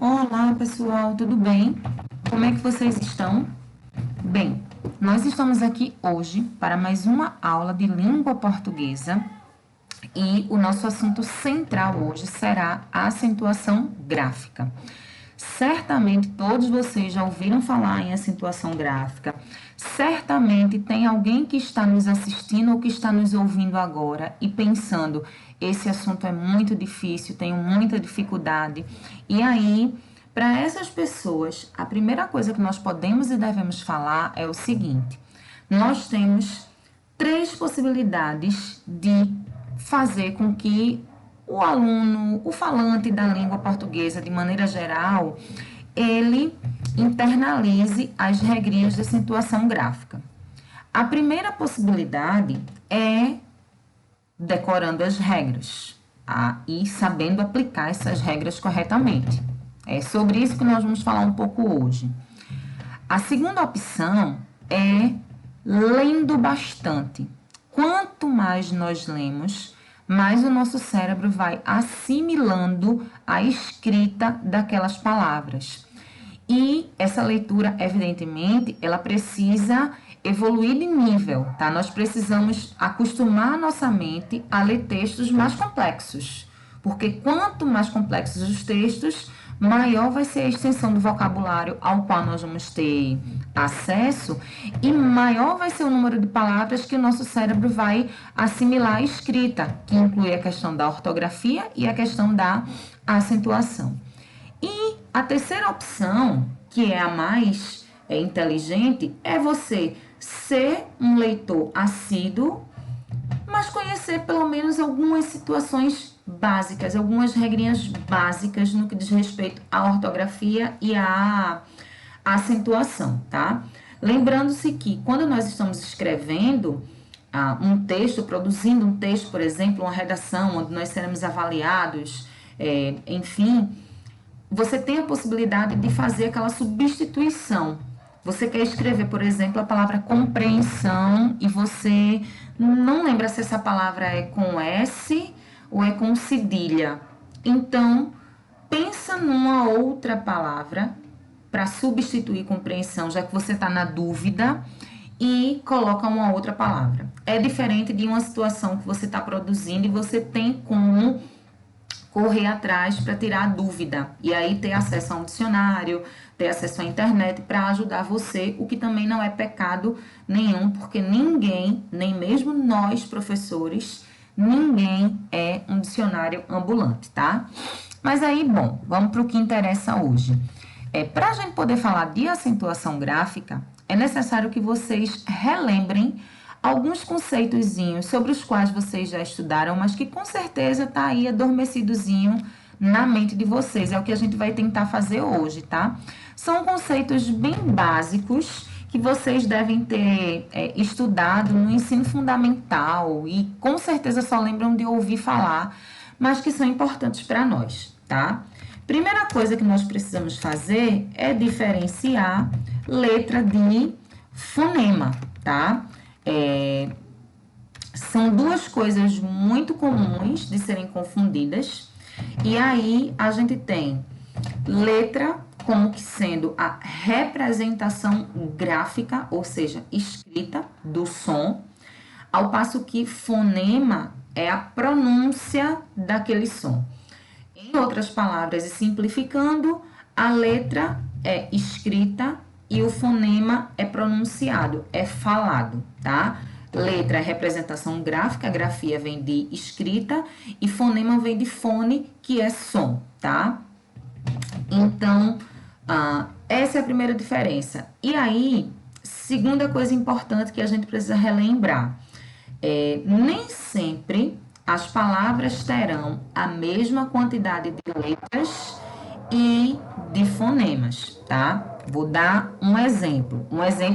Olá, pessoal, tudo bem? Como é que vocês estão? Bem, nós estamos aqui hoje para mais uma aula de língua portuguesa e o nosso assunto central hoje será a acentuação gráfica. Certamente todos vocês já ouviram falar em acentuação gráfica. Certamente tem alguém que está nos assistindo ou que está nos ouvindo agora e pensando: esse assunto é muito difícil, tenho muita dificuldade. E aí, para essas pessoas, a primeira coisa que nós podemos e devemos falar é o seguinte: nós temos três possibilidades de fazer com que o aluno, o falante da língua portuguesa, de maneira geral, ele internalize as regrinhas de acentuação gráfica. A primeira possibilidade é decorando as regras e sabendo aplicar essas regras corretamente. É sobre isso que nós vamos falar um pouco hoje. A segunda opção é lendo bastante. Quanto mais nós lemos, mais o nosso cérebro vai assimilando a escrita daquelas palavras. E essa leitura, evidentemente, ela precisa evoluir de nível, tá? Nós precisamos acostumar a nossa mente a ler textos mais complexos, porque quanto mais complexos os textos, maior vai ser a extensão do vocabulário ao qual nós vamos ter acesso e maior vai ser o número de palavras que o nosso cérebro vai assimilar à escrita, que inclui a questão da ortografia e a questão da acentuação. E a terceira opção, que é a mais inteligente, é você ser um leitor assíduo, mas conhecer pelo menos algumas situações básicas, algumas regrinhas básicas no que diz respeito à ortografia e à acentuação, tá? Lembrando-se que quando nós estamos escrevendo um texto, produzindo um texto, por exemplo, uma redação, onde nós seremos avaliados, enfim, você tem a possibilidade de fazer aquela substituição. Você quer escrever, por exemplo, a palavra compreensão e você não lembra se essa palavra é com S ou é com cedilha. Então, pensa numa outra palavra para substituir compreensão, já que você está na dúvida, e coloca uma outra palavra. É diferente de uma situação que você está produzindo e você tem como correr atrás para tirar a dúvida e aí ter acesso a um dicionário, ter acesso à internet para ajudar você, o que também não é pecado nenhum, porque ninguém, nem mesmo nós professores, ninguém é um dicionário ambulante, tá? Mas aí, bom, vamos para o que interessa hoje. Para a gente poder falar de acentuação gráfica, é necessário que vocês relembrem alguns conceitozinhos sobre os quais vocês já estudaram, mas que com certeza tá aí adormecidozinho na mente de vocês. É o que a gente vai tentar fazer hoje, tá? São conceitos bem básicos que vocês devem ter estudado no ensino fundamental e com certeza só lembram de ouvir falar, mas que são importantes para nós, tá? Primeira coisa que nós precisamos fazer é diferenciar letra de fonema, tá? São duas coisas muito comuns de serem confundidas. E aí, a gente tem letra como que sendo a representação gráfica, ou seja, escrita do som, ao passo que fonema é a pronúncia daquele som. Em outras palavras, e simplificando, a letra é escrita e o fonema é pronunciado, é falado, tá? Letra é representação gráfica, grafia vem de escrita e fonema vem de fone, que é som, tá? Então, essa é a primeira diferença. E aí, segunda coisa importante que a gente precisa relembrar, nem sempre as palavras terão a mesma quantidade de letras e de fonemas, tá? Vou dar um exemplo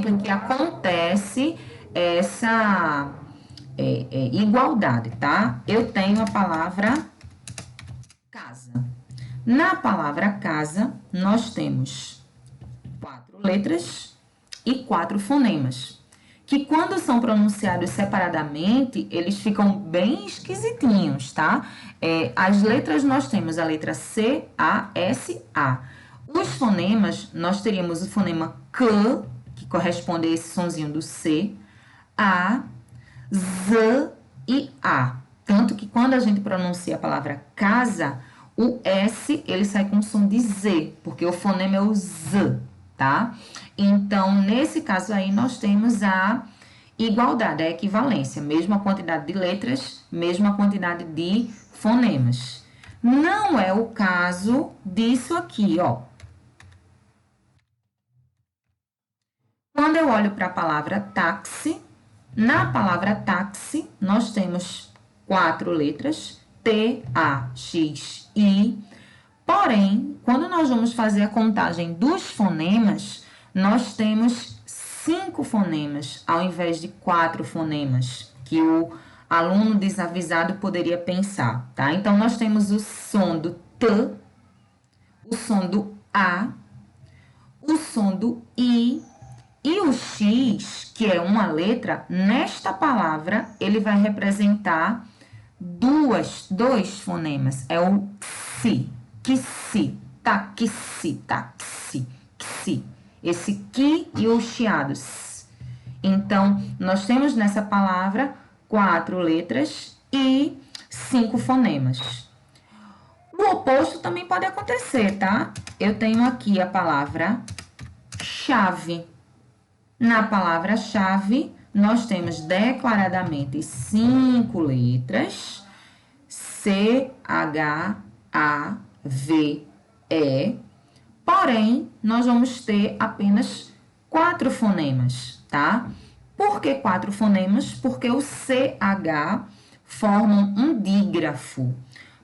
em que acontece essa igualdade, tá? Eu tenho a palavra casa. Na palavra casa, nós temos 4 letras e 4 fonemas. que quando são pronunciados separadamente, eles ficam bem esquisitinhos, tá? As letras nós temos a letra C, A, S, A. Os fonemas, nós teríamos o fonema C, que corresponde a esse sonzinho do C, A, Z e A. Tanto que quando a gente pronuncia a palavra casa, o S, ele sai com som de Z, porque o fonema é o Z, tá? Então, nesse caso aí, nós temos a igualdade, a equivalência, mesma quantidade de letras, mesma quantidade de fonemas. Não é o caso disso aqui, ó. Quando eu olho para a palavra táxi, na palavra táxi, nós temos 4 letras, T, A, X, I. Porém, quando nós vamos fazer a contagem dos fonemas, nós temos 5 fonemas, ao invés de 4 fonemas, que o aluno desavisado poderia pensar, tá? Então, nós temos o som do T, o som do A, o som do I e o X, que é uma letra, nesta palavra, ele vai representar dois fonemas. É o XI, QSI, taxi, taxi, XI. Esse QI e o chiado. Então, nós temos nessa palavra 4 letras e 5 fonemas. O oposto também pode acontecer, tá? Eu tenho aqui a palavra chave. Na palavra chave, nós temos declaradamente 5 letras, C, H, A, V, E. Porém, nós vamos ter apenas 4 fonemas, tá? Por que 4 fonemas? Porque o CH formam um dígrafo.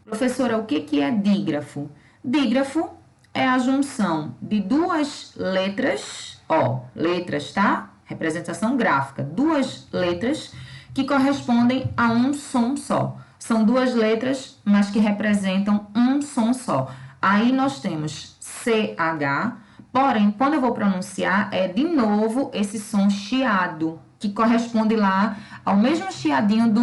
Professora, o que é dígrafo? Dígrafo é a junção de 2 letras, ó, letras, tá? Representação gráfica, 2 letras que correspondem a um som só. São 2 letras, mas que representam um som só. Aí nós temos CH, porém, quando eu vou pronunciar, é de novo esse som chiado, que corresponde lá ao mesmo chiadinho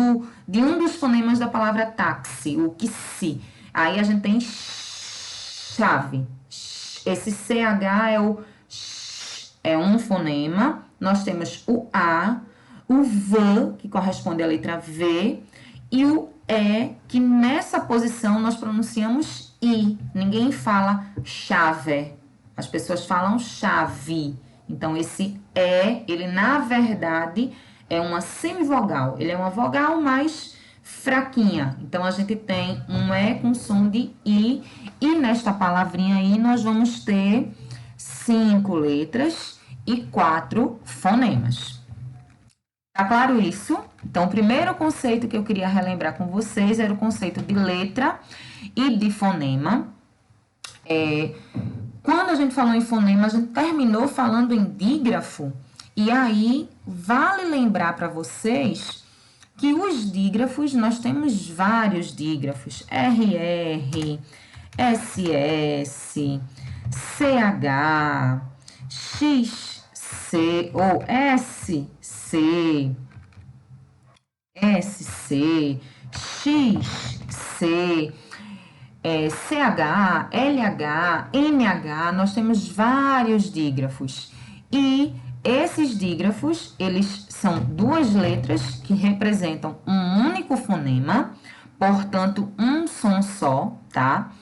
de um dos fonemas da palavra táxi, o QSI. Aí a gente tem chave. Esse CH é um fonema. Nós temos o A, o V, que corresponde à letra V, e o E, que nessa posição nós pronunciamos I. Ninguém fala chave. As pessoas falam chave. Então, esse E, ele na verdade é uma semivogal. Ele é uma vogal mais fraquinha. Então, a gente tem um E com som de I. E nesta palavrinha aí, nós vamos ter 5 letras e 4 fonemas. Tá claro isso? Então, o primeiro conceito que eu queria relembrar com vocês era o conceito de letra e de fonema. Quando a gente falou em fonema, a gente terminou falando em dígrafo. E aí, vale lembrar para vocês que os dígrafos, nós temos vários dígrafos. RR, SS, CH, XC ou SC, SC, XC, CH, LH, NH, nós temos vários dígrafos. E esses dígrafos, eles são 2 letras que representam um único fonema, portanto, um som só, tá?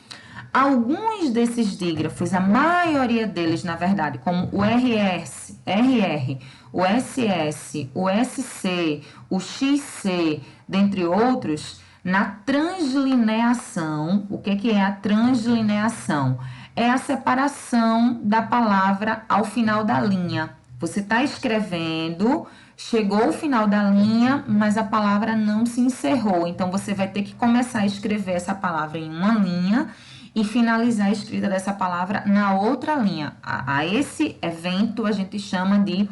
Alguns desses dígrafos, a maioria deles, na verdade, como o RS, RR, o SS, o SC, o XC, dentre outros, na translineação, o que é a translineação? É a separação da palavra ao final da linha. Você está escrevendo, chegou ao final da linha, mas a palavra não se encerrou. Então, você vai ter que começar a escrever essa palavra em uma linha e finalizar a escrita dessa palavra na outra linha. A esse evento a gente chama de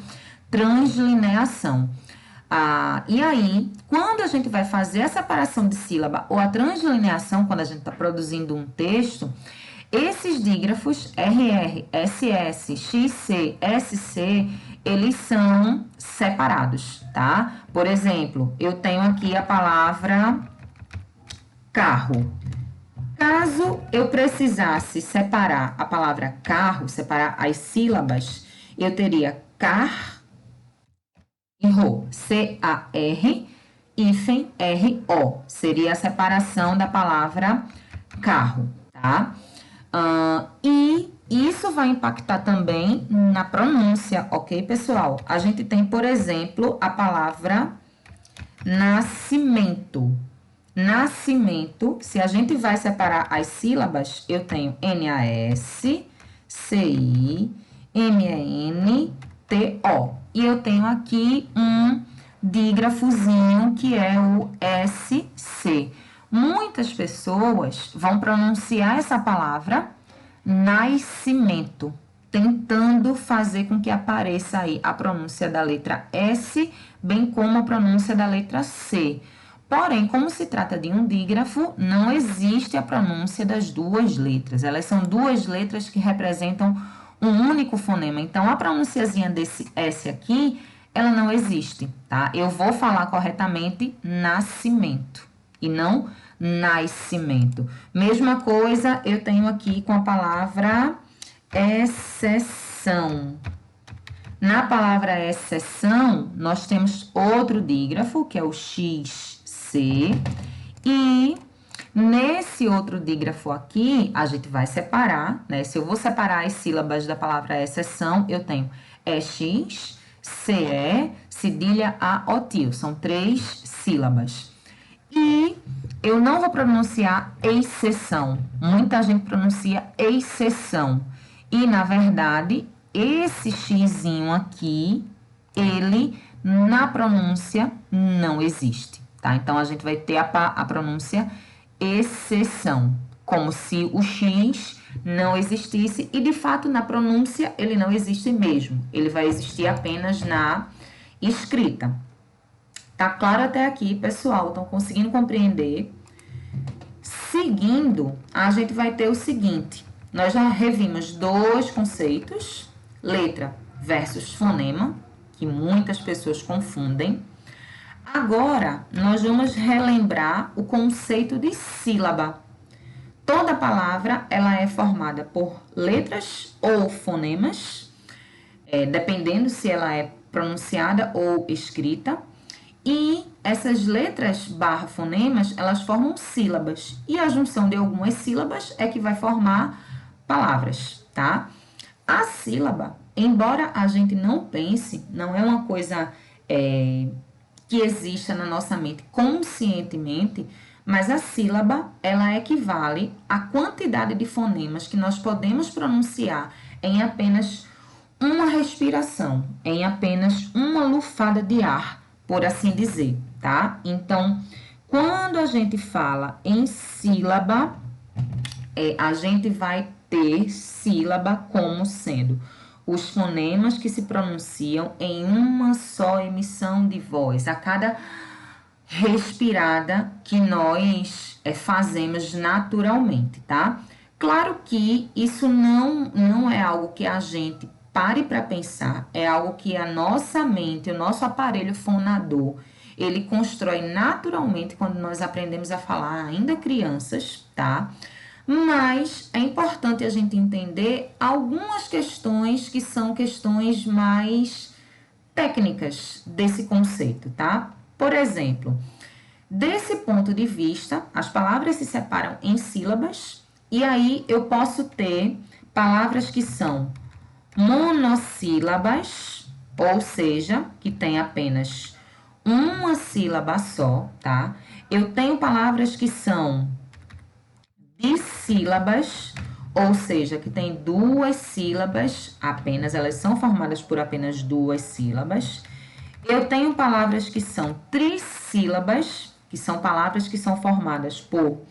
translineação. E aí, quando a gente vai fazer a separação de sílaba ou a translineação, quando a gente está produzindo um texto, Esses dígrafos RR, SS, XC, SC, eles são separados, tá? Por exemplo, eu tenho aqui a palavra carro. Caso eu precisasse separar a palavra carro, separar as sílabas, eu teria car e ro, C-A-R, hífen R-O. Seria a separação da palavra carro, tá? E isso vai impactar também na pronúncia, ok, pessoal? A gente tem, por exemplo, a palavra nascimento. Nascimento, se a gente vai separar as sílabas, eu tenho N-A-S, C-I, M-E-N-T-O. E eu tenho aqui um dígrafozinho que é o S-C. Muitas pessoas vão pronunciar essa palavra nascimento, tentando fazer com que apareça aí a pronúncia da letra S, bem como a pronúncia da letra C. Porém, como se trata de um dígrafo, não existe a pronúncia das duas letras. Elas são duas letras que representam um único fonema. Então, a pronunciazinha desse S aqui, ela não existe, tá? Eu vou falar corretamente nascimento e não nascimento. Mesma coisa eu tenho aqui com a palavra exceção. Na palavra exceção, nós temos outro dígrafo, que é o XC, e nesse outro dígrafo aqui, a gente vai separar, né? Se eu vou separar as sílabas da palavra exceção, eu tenho EX, CE, cedilha A, O, tio. São 3 sílabas. E eu não vou pronunciar exceção. Muita gente pronuncia exceção. E, na verdade, esse xizinho aqui, ele, na pronúncia, não existe, tá? Então, a gente vai ter a pronúncia exceção, como se o X não existisse. E, de fato, na pronúncia, ele não existe mesmo. Ele vai existir apenas na escrita. Tá claro até aqui, pessoal? Estão conseguindo compreender? Seguindo, a gente vai ter o seguinte. Nós já revimos 2 conceitos, letra versus fonema, que muitas pessoas confundem. Agora, nós vamos relembrar o conceito de sílaba. Toda palavra, ela é formada por letras ou fonemas, dependendo se ela é pronunciada ou escrita. E essas letras barra fonemas, elas formam sílabas. E a junção de algumas sílabas é que vai formar palavras, tá? A sílaba, embora a gente não pense, não é uma coisa que exista na nossa mente conscientemente, mas a sílaba, ela equivale à quantidade de fonemas que nós podemos pronunciar em apenas uma respiração, em apenas uma lufada de ar, por assim dizer, tá? Então, quando a gente fala em sílaba, a gente vai ter sílaba como sendo os fonemas que se pronunciam em uma só emissão de voz, a cada respirada que nós fazemos naturalmente, tá? Claro que isso não é algo que a gente pare para pensar, é algo que a nossa mente, o nosso aparelho fonador, ele constrói naturalmente quando nós aprendemos a falar ainda crianças, tá? Mas é importante a gente entender algumas questões que são questões mais técnicas desse conceito, tá? Por exemplo, desse ponto de vista, as palavras se separam em sílabas e aí eu posso ter palavras que são monossílabas, ou seja, que tem apenas uma sílaba só, tá? Eu tenho palavras que são dissílabas, ou seja, que tem 2 sílabas apenas, elas são formadas por apenas 2 sílabas. Eu tenho palavras que são trissílabas, que são palavras que são formadas por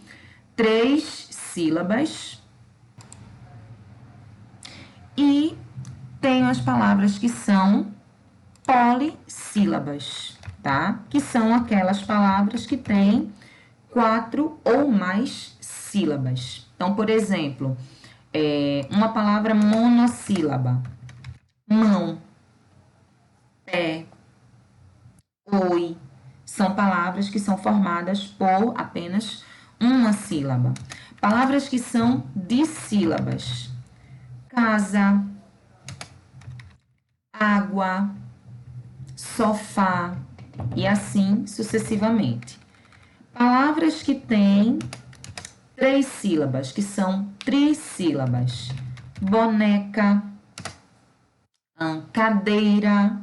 3 sílabas. E tenho as palavras que são polissílabas, tá? Que são aquelas palavras que têm 4 ou mais sílabas. Então, por exemplo, uma palavra monossílaba. Mão, pé, oi. São palavras que são formadas por apenas uma sílaba. Palavras que são dissílabas. Casa, água, sofá e assim sucessivamente. Palavras que têm 3 sílabas, que são trissílabas. Boneca, cadeira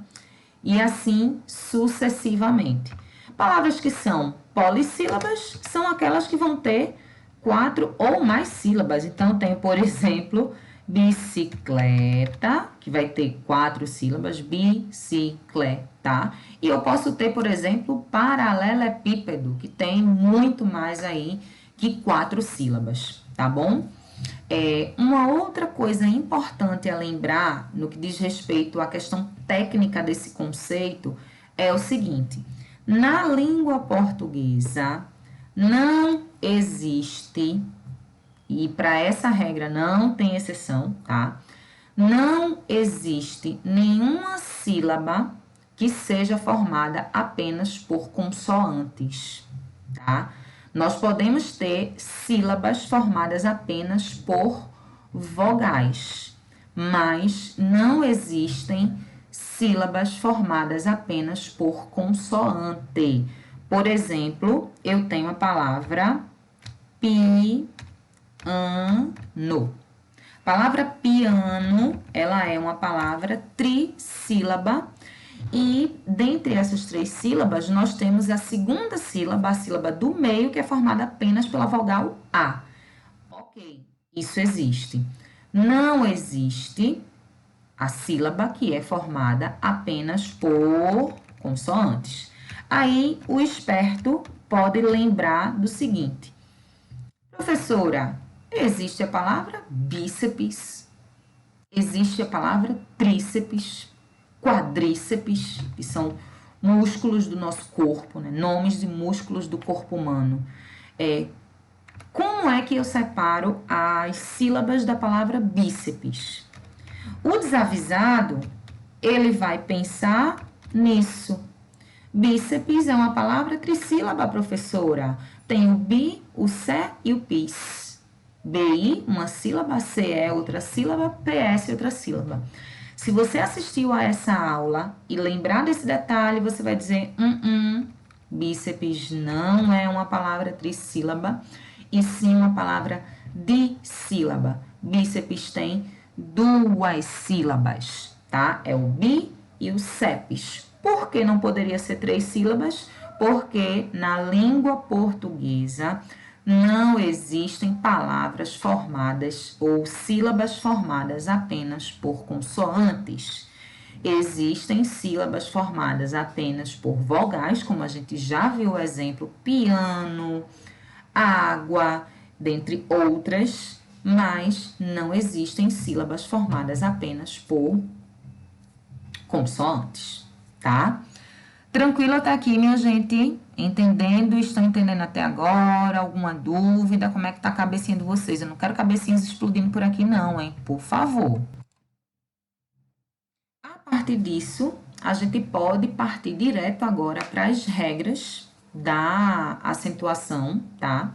e assim sucessivamente. Palavras que são polissílabas são aquelas que vão ter 4 ou mais sílabas. Então, tem, por exemplo, bicicleta, que vai ter 4 sílabas, bicicleta. E eu posso ter, por exemplo, paralelepípedo, que tem muito mais aí que 4 sílabas, tá bom? Uma outra coisa importante a lembrar no que diz respeito à questão técnica desse conceito é o seguinte: na língua portuguesa não existe, e para essa regra não tem exceção, tá? Não existe nenhuma sílaba que seja formada apenas por consoantes, tá? Nós podemos ter sílabas formadas apenas por vogais, mas não existem sílabas formadas apenas por consoante. Por exemplo, eu tenho a palavra piano. A palavra piano, ela é uma palavra trissílaba e dentre essas 3 sílabas, nós temos a segunda sílaba, a sílaba do meio, que é formada apenas pela vogal A. Ok, isso existe. Não existe a sílaba que é formada apenas por consoantes. Aí, o esperto pode lembrar do seguinte: professora, existe a palavra bíceps, existe a palavra tríceps, quadríceps, que são músculos do nosso corpo, né? Nomes de músculos do corpo humano. Como é que eu separo as sílabas da palavra bíceps? O desavisado, ele vai pensar nisso. Bíceps é uma palavra trissílaba, professora. Tem o bi, o sé e o pis. BI, uma sílaba, CE, outra sílaba, PS, outra sílaba. Se você assistiu a essa aula e lembrar desse detalhe, você vai dizer, bíceps não é uma palavra trissílaba, e sim uma palavra dissílaba. Bíceps tem 2 sílabas, tá? É o bi e o cepes. Por que não poderia ser 3 sílabas? Porque na língua portuguesa não existem palavras formadas ou sílabas formadas apenas por consoantes. Existem sílabas formadas apenas por vogais, como a gente já viu o exemplo, piano, água, dentre outras, mas não existem sílabas formadas apenas por consoantes, tá? Tranquilo até aqui, minha gente? Entendendo? Estão entendendo até agora? Alguma dúvida? Como é que tá a cabecinha de vocês? Eu não quero cabecinhas explodindo por aqui não, hein? Por favor. A partir disso, a gente pode partir direto agora para as regras da acentuação, tá?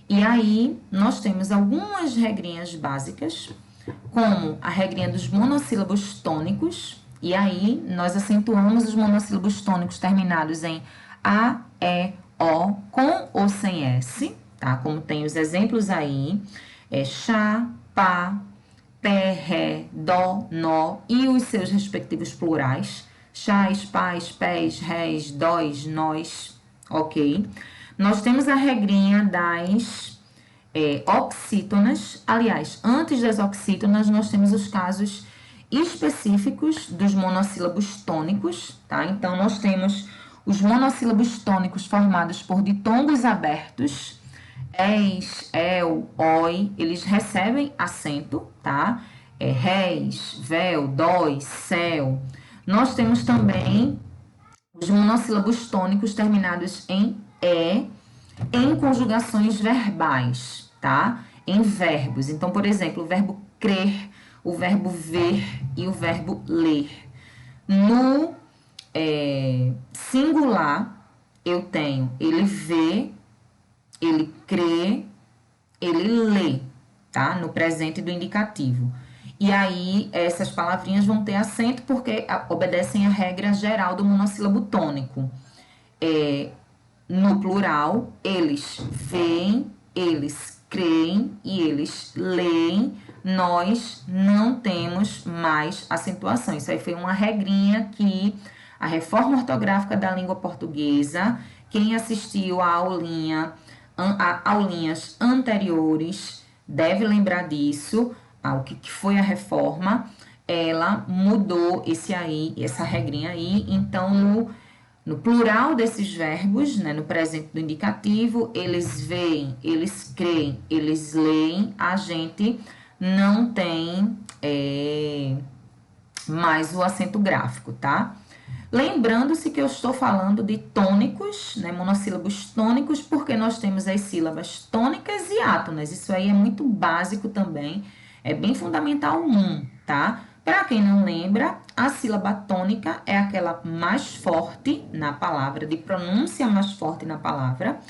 E aí, nós temos algumas regrinhas básicas, como a regrinha dos monossílabos tônicos, e aí nós acentuamos os monossílabos tônicos terminados em A, E, O, com ou sem S, tá? Como tem os exemplos aí, chá, pá, pé, ré, dó, nó e os seus respectivos plurais, chás, pás, pés, rés, dós, nós, ok? Nós temos a regrinha das oxítonas. Aliás, antes das oxítonas, nós temos os casos específicos dos monossílabos tônicos, tá? Então, nós temos os monossílabos tônicos formados por ditongos abertos, es, el, oi, eles recebem acento, tá? Réis, véu, dóis, céu. Nós temos também os monossílabos tônicos terminados em e, em conjugações verbais, tá? em verbos. Então, por exemplo, o verbo crer, o verbo ver e o verbo ler. No singular, eu tenho ele vê, ele crê, ele lê, tá? No presente do indicativo. E aí, essas palavrinhas vão ter acento porque obedecem à regra geral do monossílabo tônico. No plural, eles veem, eles creem e eles leem. Nós não temos mais acentuação. Isso aí foi uma regrinha que a reforma ortográfica da língua portuguesa, quem assistiu a aulinhas anteriores deve lembrar disso, o que foi a reforma, ela mudou essa regrinha aí, então no plural desses verbos, né, no presente do indicativo, eles veem, eles creem, eles leem, a gente não tem mais o acento gráfico, tá? Lembrando-se que eu estou falando de tônicos, né, monossílabos tônicos, porque nós temos as sílabas tônicas e átonas. Isso aí é muito básico também, é bem fundamental tá? Para quem não lembra, a sílaba tônica é aquela mais forte na palavra, de pronúncia mais forte na palavra,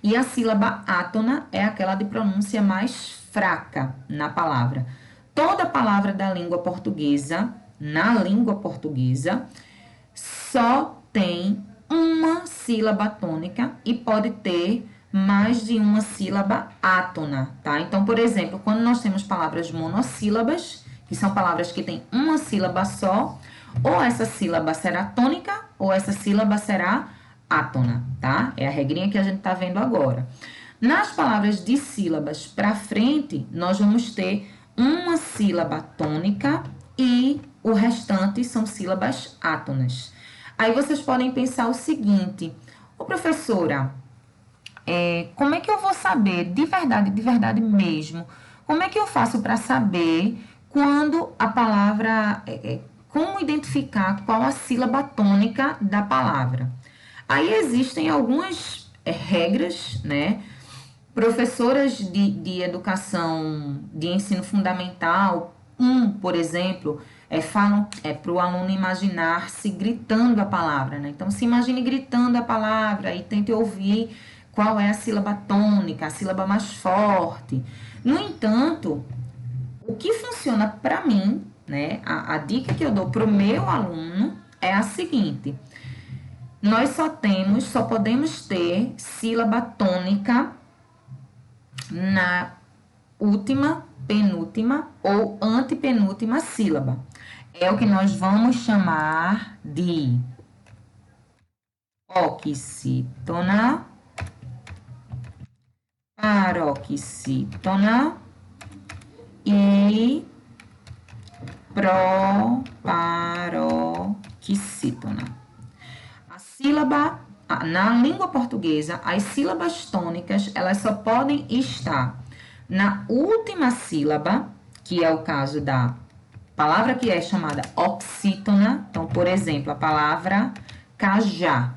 e a sílaba átona é aquela de pronúncia mais fraca na palavra. Toda palavra da língua portuguesa, na língua portuguesa, só tem uma sílaba tônica e pode ter mais de uma sílaba átona, tá? Então, por exemplo, quando nós temos palavras monossílabas, que são palavras que têm uma sílaba só, ou essa sílaba será tônica ou essa sílaba será átona, tá? É a regrinha que a gente tá vendo agora. Nas palavras de sílabas para frente, nós vamos ter uma sílaba tônica e o restante são sílabas átonas. Aí vocês podem pensar o seguinte: ô professora, como é que eu vou saber de verdade mesmo? Como é que eu faço para saber quando a palavra, como identificar qual a sílaba tônica da palavra? Aí existem algumas regras, né? Professoras de educação, de ensino fundamental, por exemplo, falam para o aluno imaginar-se gritando a palavra, né? Então, se imagine gritando a palavra e tente ouvir qual é a sílaba tônica, a sílaba mais forte. No entanto, o que funciona para mim, né? A dica que eu dou para o meu aluno é a seguinte: nós só podemos ter sílaba tônica na última, penúltima ou antepenúltima sílaba. É o que nós vamos chamar de oxítona, paroxítona e proparoxítona. A sílaba, na língua portuguesa, as sílabas tônicas, elas só podem estar na última sílaba, que é o caso da palavra que é chamada oxítona. Então, por exemplo, a palavra cajá.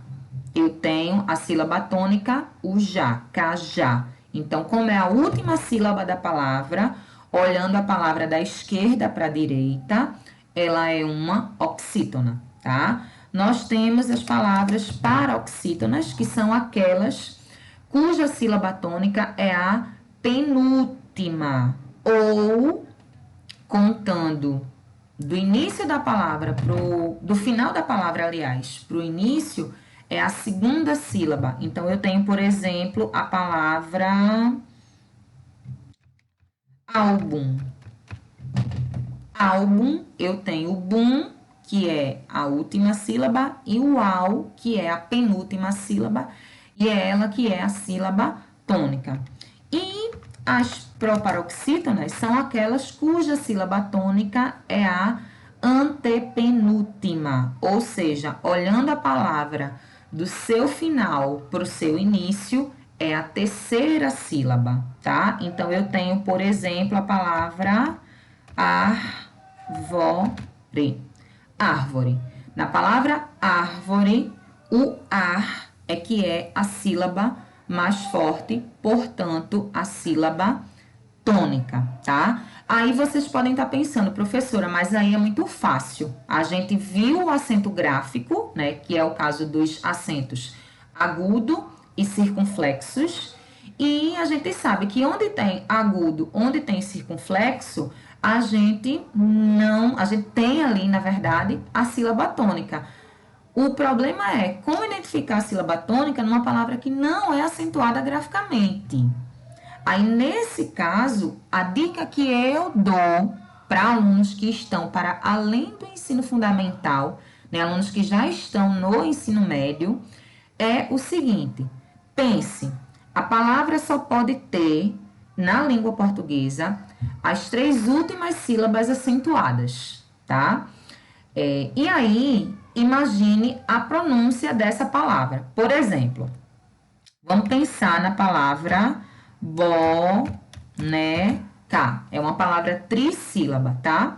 Eu tenho a sílaba tônica, o já, cajá. Então, como é a última sílaba da palavra, olhando a palavra da esquerda para a direita, ela é uma oxítona, tá? Nós temos as palavras paroxítonas, que são aquelas cuja sílaba tônica é a penúltima, ou contando do início da palavra do final da palavra, aliás, para o início, é a segunda sílaba. Então, eu tenho, por exemplo, a palavra álbum. Álbum, eu tenho o bum, que é a última sílaba, e o ao, que é a penúltima sílaba, e é ela que é a sílaba tônica. E as proparoxítonas são aquelas cuja sílaba tônica é a antepenúltima, ou seja, olhando a palavra do seu final para o seu início, é a terceira sílaba, tá? Então, eu tenho, por exemplo, a palavra árvore. Árvore. Na palavra árvore, o ar que é a sílaba mais forte, portanto, a sílaba tônica, tá? Aí vocês podem estar pensando, professora, mas aí é muito fácil. A gente viu o acento gráfico, né, que é o caso dos acentos agudo e circunflexos, e a gente sabe que onde tem agudo, onde tem circunflexo, a gente tem ali, na verdade, a sílaba tônica. O problema é como identificar a sílaba tônica numa palavra que não é acentuada graficamente. Aí, nesse caso, a dica que eu dou para alunos que estão para além do ensino fundamental, né, alunos que já estão no ensino médio, é o seguinte: pense, a palavra só pode ter, na língua portuguesa, as 3 últimas sílabas acentuadas, tá? E aí, imagine a pronúncia dessa palavra. Por exemplo, vamos pensar na palavra boneca. É uma palavra trissílaba, tá?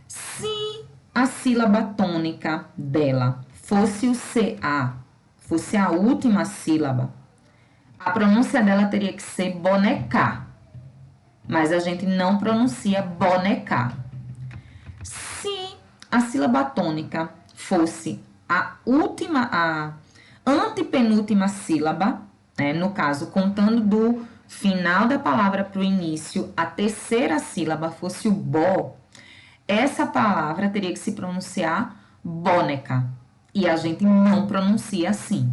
Se a sílaba tônica dela fosse o CA, fosse a última sílaba, a pronúncia dela teria que ser boneca. Mas a gente não pronuncia boneca. Se a sílaba tônica fosse a antepenúltima sílaba, né, no caso, contando do final da palavra para o início, a terceira sílaba fosse o bo, essa palavra teria que se pronunciar boneca. E a gente não pronuncia assim.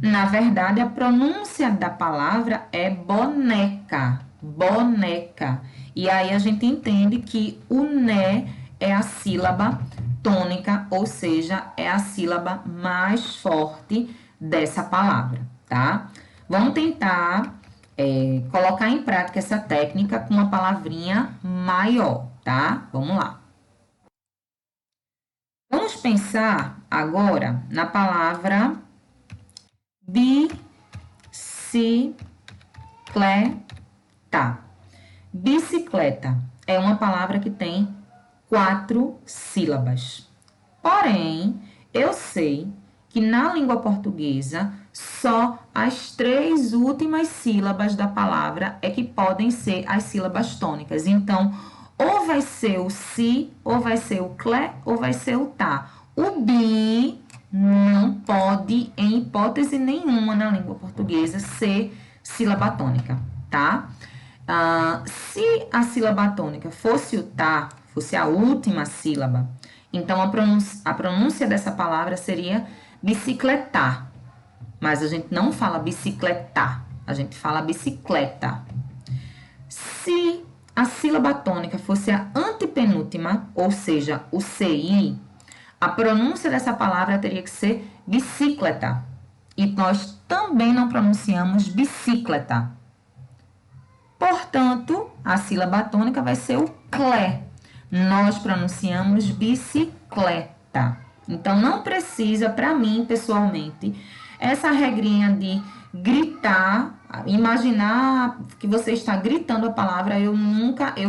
Na verdade, a pronúncia da palavra é boneca. Boneca. E aí a gente entende que o né é a sílaba tônica, ou seja, é a sílaba mais forte dessa palavra, tá? Vamos tentar colocar em prática essa técnica com uma palavrinha maior, tá? Vamos lá. Vamos pensar agora na palavra bicicleta. Bicicleta é uma palavra que tem 4 sílabas. Porém, eu sei que na língua portuguesa só as 3 últimas sílabas da palavra é que podem ser as sílabas tônicas. Então, ou vai ser o si, ou vai ser o cle, ou vai ser o tá. O bi não pode, em hipótese nenhuma na língua portuguesa, ser sílaba tônica, tá? Se a sílaba tônica fosse o tá, fosse a última sílaba, então a pronúncia dessa palavra seria bicicletar. Mas a gente não fala bicicletar, a gente fala bicicleta. Se a sílaba tônica fosse a antepenúltima, ou seja, o CI, a pronúncia dessa palavra teria que ser bicicleta. E nós também não pronunciamos bicicleta. Portanto, a sílaba tônica vai ser o cle. Nós pronunciamos bicicleta. Então, não precisa, para mim, pessoalmente, essa regrinha de gritar, imaginar que você está gritando a palavra. Eu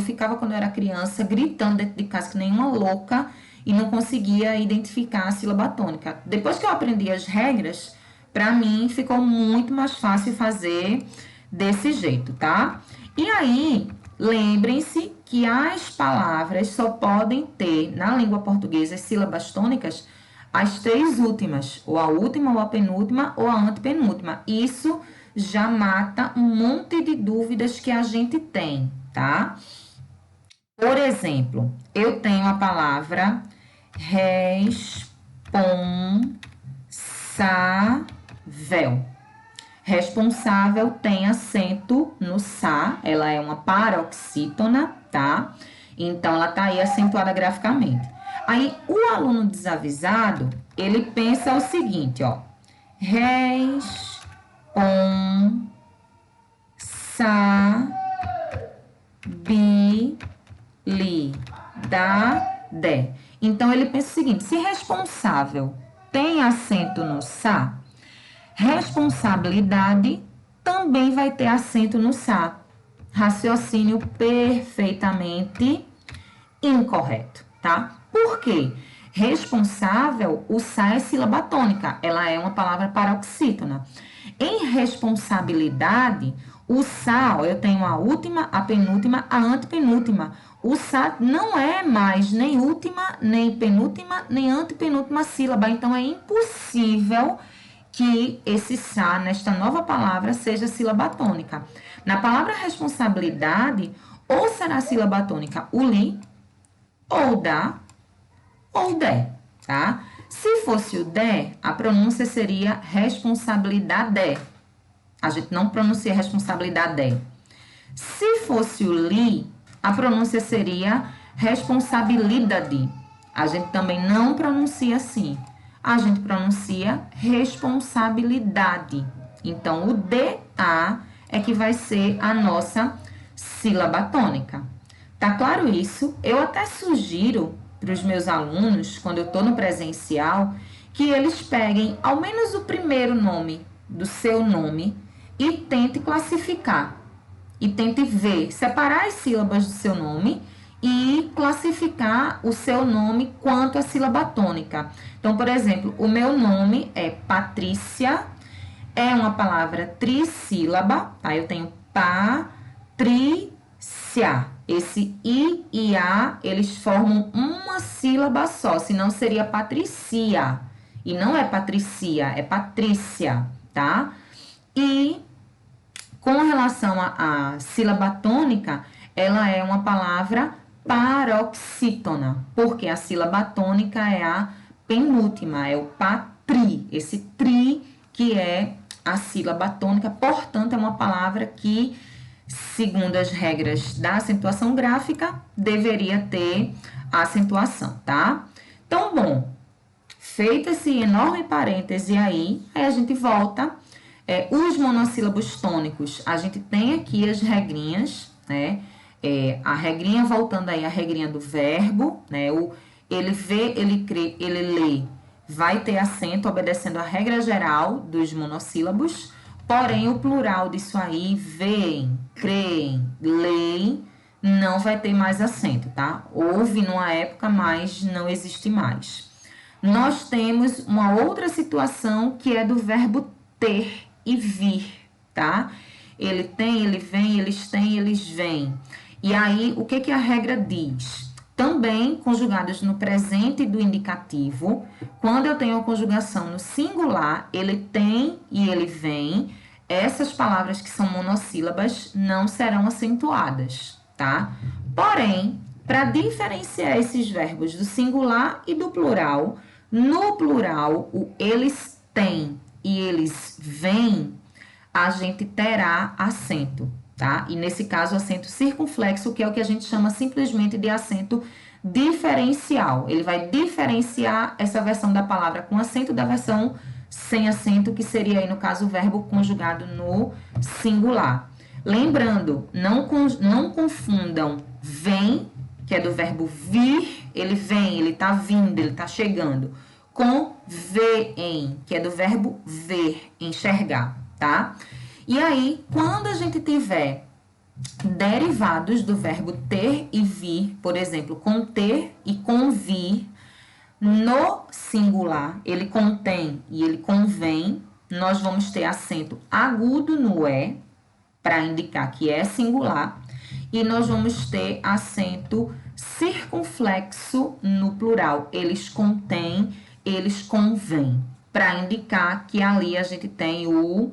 ficava, quando eu era criança, gritando dentro de casa que nem uma louca e não conseguia identificar a sílaba tônica. Depois que eu aprendi as regras, para mim ficou muito mais fácil fazer desse jeito, tá? E aí, lembrem-se que as palavras só podem ter, na língua portuguesa, as sílabas tônicas, as 3 últimas, ou a última, ou a penúltima, ou a antepenúltima. Isso já mata um monte de dúvidas que a gente tem, tá? Por exemplo, eu tenho a palavra responsável. Responsável tem acento no sa, ela é uma paroxítona, tá? Então, ela tá aí acentuada graficamente. Aí, o aluno desavisado, ele pensa o seguinte, ó. Responsabilidade. Então, ele pensa o seguinte, se responsável tem acento no sa, responsabilidade também vai ter acento no sa. Raciocínio perfeitamente incorreto, tá? Por quê? Responsável, o sa é sílaba tônica, ela é uma palavra paroxítona. Em responsabilidade, O sa, ó, eu tenho a última, a penúltima, a antepenúltima. O sa não é mais nem última, nem penúltima, nem antepenúltima sílaba. Então, é impossível que esse sa, nesta nova palavra, seja sílaba tônica. Na palavra responsabilidade, ou será sílaba tônica o li, ou da, ou de, tá? Se fosse o de, a pronúncia seria responsabilidade. A gente não pronuncia responsabilidade. Se fosse o li, a pronúncia seria responsabilidade. A gente também não pronuncia assim. A gente pronuncia responsabilidade. Então, o DA é que vai ser a nossa sílaba tônica. Tá claro isso? Eu até sugiro para os meus alunos, quando eu estou no presencial, que eles peguem ao menos o primeiro nome do seu nome e tente classificar. E tente ver, separar as sílabas do seu nome e classificar o seu nome quanto à sílaba tônica. Então, por exemplo, o meu nome é Patrícia, é uma palavra trissílaba, tá? Eu tenho Patrícia. Esse I e A, eles formam uma sílaba só, senão seria Patricia. E não é Patricia, é Patrícia, tá? E com relação à sílaba tônica, ela é uma palavra paroxítona, porque a sílaba tônica é a penúltima, é o patri, esse tri que é a sílaba tônica, portanto, é uma palavra que, segundo as regras da acentuação gráfica, deveria ter a acentuação, tá? Então, bom, feito esse enorme parêntese aí a gente volta. Os monossílabos tônicos, a gente tem aqui as regrinhas, né? A regrinha, voltando aí, a regrinha do verbo, né? Ele vê, ele crê, ele lê, vai ter acento, obedecendo a regra geral dos monossílabos, porém, o plural disso aí, veem, creem, leem, não vai ter mais acento, tá? Houve numa época, mas não existe mais. Nós temos uma outra situação que é do verbo ter e vir, tá? Ele tem, ele vem, eles têm, eles vêm. E aí, o que a regra diz? Também conjugados no presente do indicativo, quando eu tenho a conjugação no singular, ele tem e ele vem, essas palavras que são monossílabas não serão acentuadas, tá? Porém, para diferenciar esses verbos do singular e do plural, no plural, o eles têm e eles vêm, a gente terá acento, tá? E nesse caso, acento circunflexo, que é o que a gente chama simplesmente de acento diferencial. Ele vai diferenciar essa versão da palavra com acento da versão sem acento, que seria aí, no caso, o verbo conjugado no singular. Lembrando, não confundam vem, que é do verbo vir, ele vem, ele tá vindo, ele tá chegando, com veem, que é do verbo ver, enxergar, tá? E aí, quando a gente tiver derivados do verbo ter e vir, por exemplo, conter e convir, no singular, ele contém e ele convém, nós vamos ter acento agudo no E, para indicar que é singular, e nós vamos ter acento circunflexo no plural, eles contêm, eles convêm, para indicar que ali a gente tem o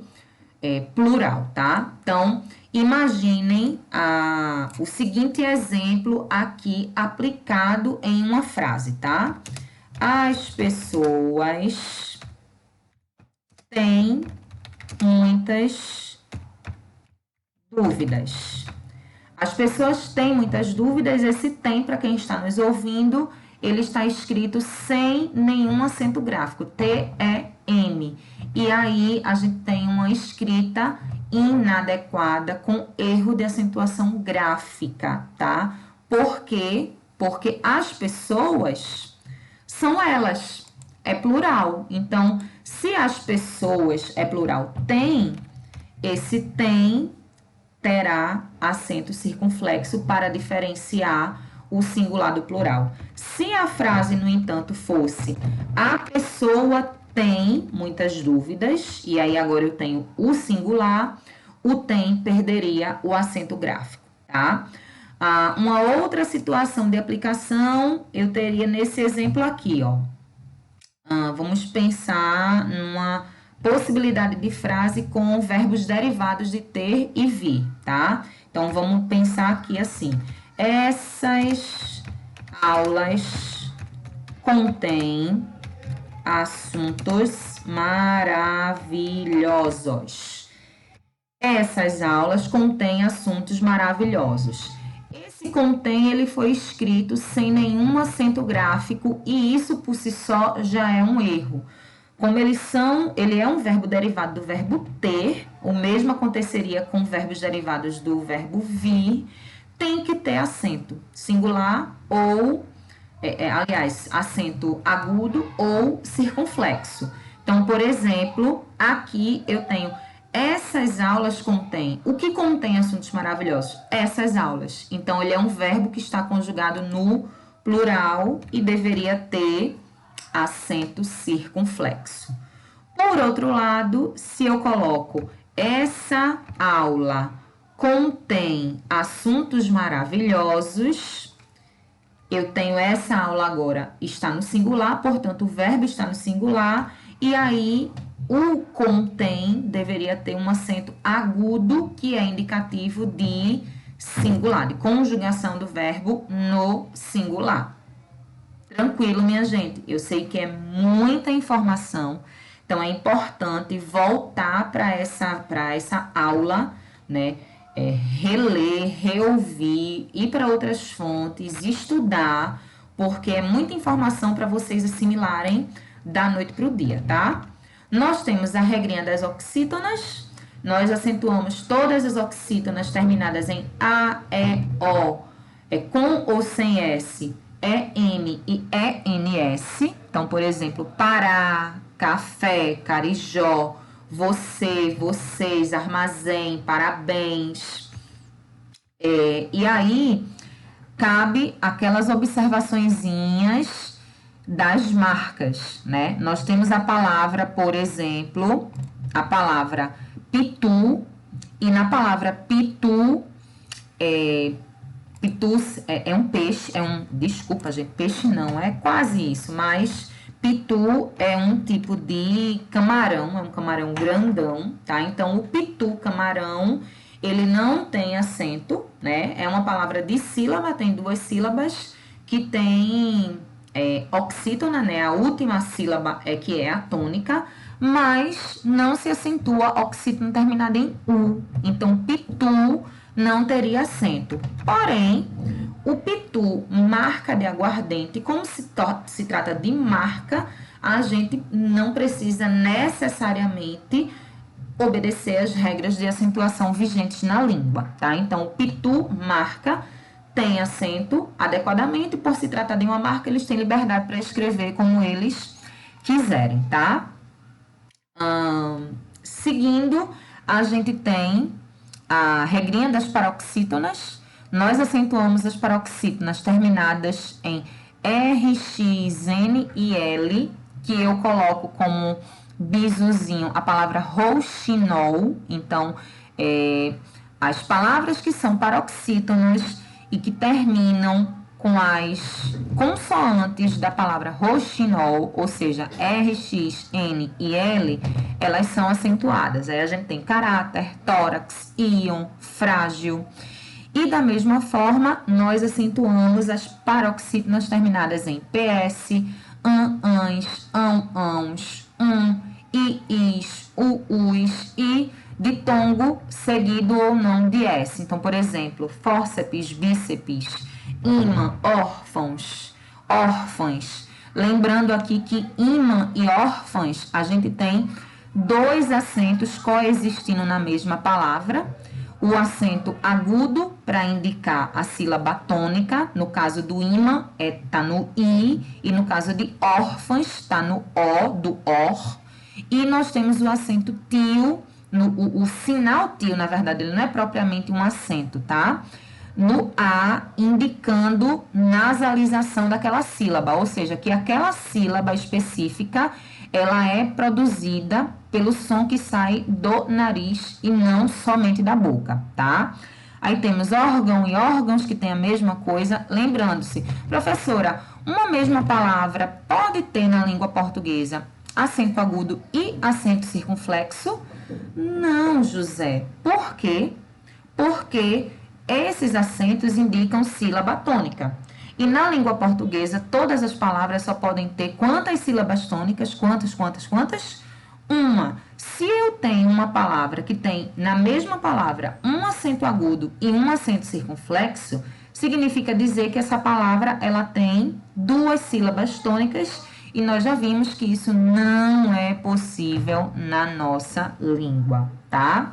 plural, tá? Então, imaginem o seguinte exemplo aqui aplicado em uma frase, tá? As pessoas têm muitas dúvidas. As pessoas têm muitas dúvidas, esse tem, para quem está nos ouvindo, ele está escrito sem nenhum acento gráfico, T-E-M. E aí, a gente tem uma escrita inadequada com erro de acentuação gráfica, tá? Por quê? Porque as pessoas são elas, é plural. Então, se as pessoas é plural tem, esse tem terá acento circunflexo para diferenciar o singular do plural. Se a frase, no entanto, fosse a pessoa tem muitas dúvidas, e aí agora eu tenho o singular, o tem perderia o acento gráfico, tá? Uma outra situação de aplicação, eu teria nesse exemplo aqui, ó. Vamos pensar numa possibilidade de frase com verbos derivados de ter e vir, tá? Então, vamos pensar aqui assim. Essas aulas contêm assuntos maravilhosos. Essas aulas contêm assuntos maravilhosos. Esse contém, ele foi escrito sem nenhum acento gráfico e isso por si só já é um erro. Como ele é um verbo derivado do verbo ter, o mesmo aconteceria com verbos derivados do verbo vir, tem que ter acento singular ou, aliás, acento agudo ou circunflexo. Então, por exemplo, aqui eu tenho essas aulas contêm. O que contém assuntos maravilhosos? Essas aulas. Então, ele é um verbo que está conjugado no plural e deveria ter acento circunflexo. Por outro lado, se eu coloco essa aula contém assuntos maravilhosos, eu tenho essa aula agora, está no singular, portanto, o verbo está no singular, e aí o contém deveria ter um acento agudo, que é indicativo de singular, de conjugação do verbo no singular. Tranquilo, minha gente? Eu sei que é muita informação, então é importante voltar para essa aula, né? Reler, reouvir, ir para outras fontes, estudar, porque é muita informação para vocês assimilarem da noite para o dia, tá? Nós temos a regrinha das oxítonas, nós acentuamos todas as oxítonas terminadas em A, E, O, com ou sem S, EN e ENS. Então, por exemplo, Pará, café, carijó, você, vocês, armazém, parabéns. E aí, cabe aquelas observaçõezinhas das marcas, né? Nós temos a palavra, por exemplo, a palavra pitu, e na palavra pitu, pitu é um peixe, desculpa, gente, peixe não, é quase isso, mas pitu é um tipo de camarão, é um camarão grandão, tá? Então, o pitu, camarão, ele não tem acento, né? É uma palavra de sílaba, tem 2 sílabas, que tem oxítona, né? A última sílaba que é a tônica, mas não se acentua oxítona terminada em U. Então, pitu não teria acento. Porém, o pitu, marca de aguardente, como se trata de marca, a gente não precisa necessariamente obedecer às regras de acentuação vigentes na língua, tá? Então, o pitu, marca, tem acento adequadamente, por se tratar de uma marca, eles têm liberdade para escrever como eles quiserem, tá? Seguindo, a gente tem a regrinha das paroxítonas. Nós acentuamos as paroxítonas terminadas em R, X, N e L, que eu coloco como bisuzinho a palavra rouxinol. Então, as palavras que são paroxítonas e que terminam com as consoantes da palavra rouxinol, ou seja, R, X, N e L, elas são acentuadas. Aí a gente tem caráter, tórax, íon, frágil. E da mesma forma, nós acentuamos as paroxítonas terminadas em PS, ãs, ãos, is, us e ditongo seguido ou não de S. Então, por exemplo, fórceps, bíceps, imã, órfãos, órfãs. Lembrando aqui que imã e órfãs, a gente tem 2 acentos coexistindo na mesma palavra. O acento agudo para indicar a sílaba tônica, no caso do imã, tá no I, e no caso de órfãs, tá no O, do OR. E nós temos o acento tio, o sinal tio, na verdade, ele não é propriamente um acento, tá? No A, indicando nasalização daquela sílaba, ou seja, que aquela sílaba específica, ela é produzida pelo som que sai do nariz e não somente da boca, tá? Aí temos órgão e órgãos que tem a mesma coisa. Lembrando-se, professora, uma mesma palavra pode ter na língua portuguesa acento agudo e acento circunflexo? Não, José. Por quê? Porque esses acentos indicam sílaba tônica. E na língua portuguesa, todas as palavras só podem ter quantas sílabas tônicas? Quantas? Uma. Se eu tenho uma palavra que tem na mesma palavra um acento agudo e um acento circunflexo, significa dizer que essa palavra ela tem duas sílabas tônicas e nós já vimos que isso não é possível na nossa língua, tá?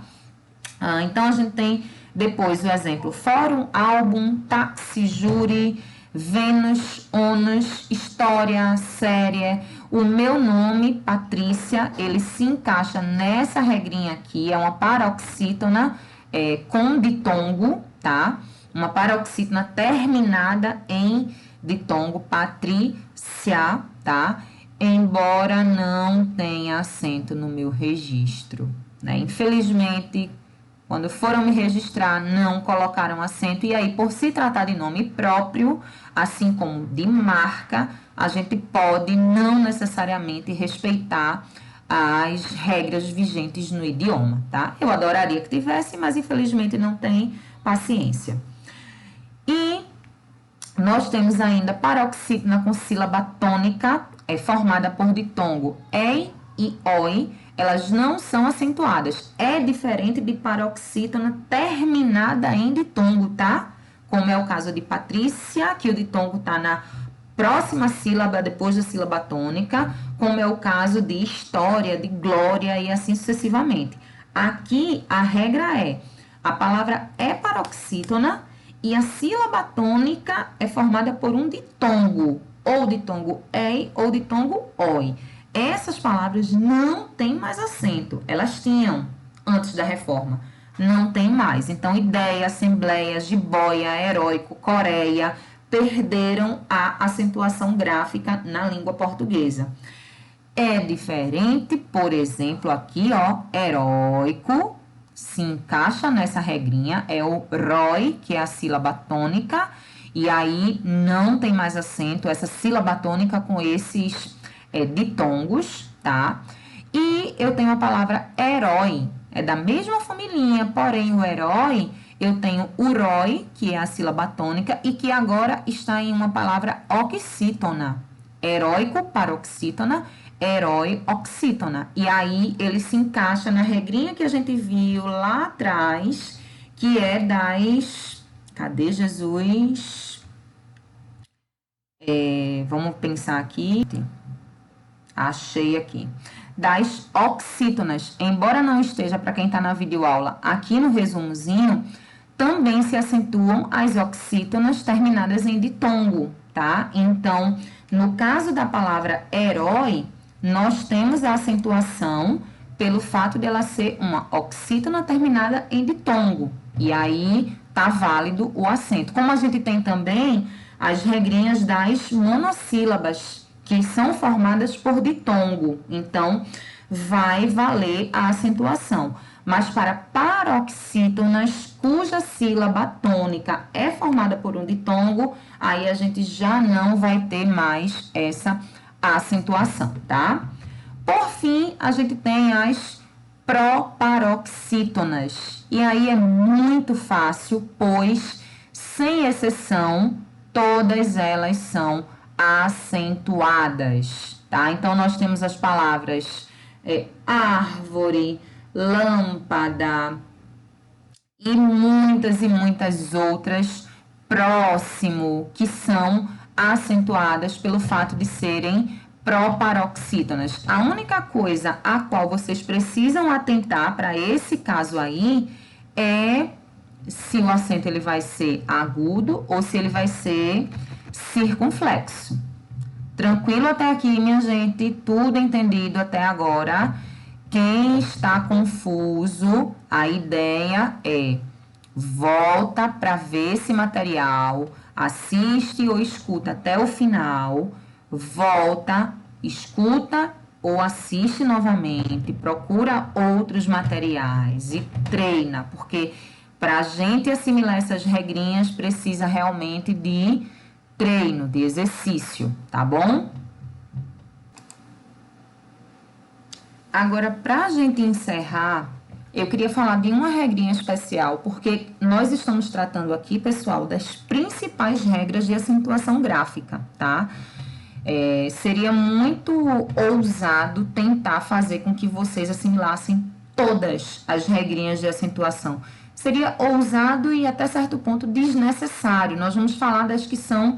Então, a gente tem depois o exemplo fórum, álbum, táxi, júri, Vênus, ônus, história, série. O meu nome, Patrícia, ele se encaixa nessa regrinha aqui, é uma paroxítona com ditongo, tá? Uma paroxítona terminada em ditongo, Patrícia, tá? Embora não tenha acento no meu registro, né? Infelizmente, quando foram me registrar, não colocaram acento. E aí, por se tratar de nome próprio, assim como de marca, a gente pode não necessariamente respeitar as regras vigentes no idioma, tá? Eu adoraria que tivesse, mas infelizmente não tem. Paciência. E nós temos ainda paroxítona com sílaba tônica, formada por ditongo ei e oi. Elas não são acentuadas. É diferente de paroxítona terminada em ditongo, tá? Como é o caso de Patrícia, que o ditongo tá na próxima sílaba depois da sílaba tônica, como é o caso de história, de glória e assim sucessivamente. Aqui a regra é: a palavra é paroxítona e a sílaba tônica é formada por um ditongo, ou ditongo ei ou ditongo oi. Essas palavras não têm mais acento. Elas tinham antes da reforma. Não tem mais. Então, ideia, assembleia, jiboia, heróico, coreia, perderam a acentuação gráfica na língua portuguesa. É diferente, por exemplo, aqui, ó, heróico, se encaixa nessa regrinha, é o ROI, que é a sílaba tônica, e aí não tem mais acento, essa sílaba tônica com esses ditongos, tá? E eu tenho a palavra herói, é da mesma família, porém o herói, eu tenho o ROI, que é a sílaba tônica, e que agora está em uma palavra oxítona. Heróico, paroxítona, herói, oxítona. E aí ele se encaixa na regrinha que a gente viu lá atrás, que é das... Cadê Jesus? Vamos pensar aqui. Achei aqui. Das oxítonas. Embora não esteja para quem está na videoaula aqui no resumozinho, também se acentuam as oxítonas terminadas em ditongo, tá? Então, no caso da palavra herói, nós temos a acentuação pelo fato dela ser uma oxítona terminada em ditongo. E aí, tá válido o acento. Como a gente tem também as regrinhas das monossílabas, que são formadas por ditongo. Então, vai valer a acentuação. Mas para paroxítonas, cuja sílaba tônica é formada por um ditongo, aí a gente já não vai ter mais essa acentuação, tá? Por fim, a gente tem as proparoxítonas. E aí é muito fácil, pois, sem exceção, todas elas são acentuadas, tá? Então, nós temos as palavras árvore, lâmpada e muitas outras, próximo, que são acentuadas pelo fato de serem proparoxítonas. A única coisa a qual vocês precisam atentar para esse caso aí é se o acento ele vai ser agudo ou se ele vai ser circunflexo. Tranquilo até aqui, minha gente? Tudo entendido até agora? Quem está confuso, a ideia é volta para ver esse material, assiste ou escuta até o final, volta, escuta ou assiste novamente, procura outros materiais e treina, porque para a gente assimilar essas regrinhas precisa realmente de treino, de exercício, tá bom? Agora, para a gente encerrar, eu queria falar de uma regrinha especial, porque nós estamos tratando aqui, pessoal, das principais regras de acentuação gráfica, tá? Seria muito ousado tentar fazer com que vocês assimilassem todas as regrinhas de acentuação. Seria ousado e até certo ponto desnecessário. Nós vamos falar das que são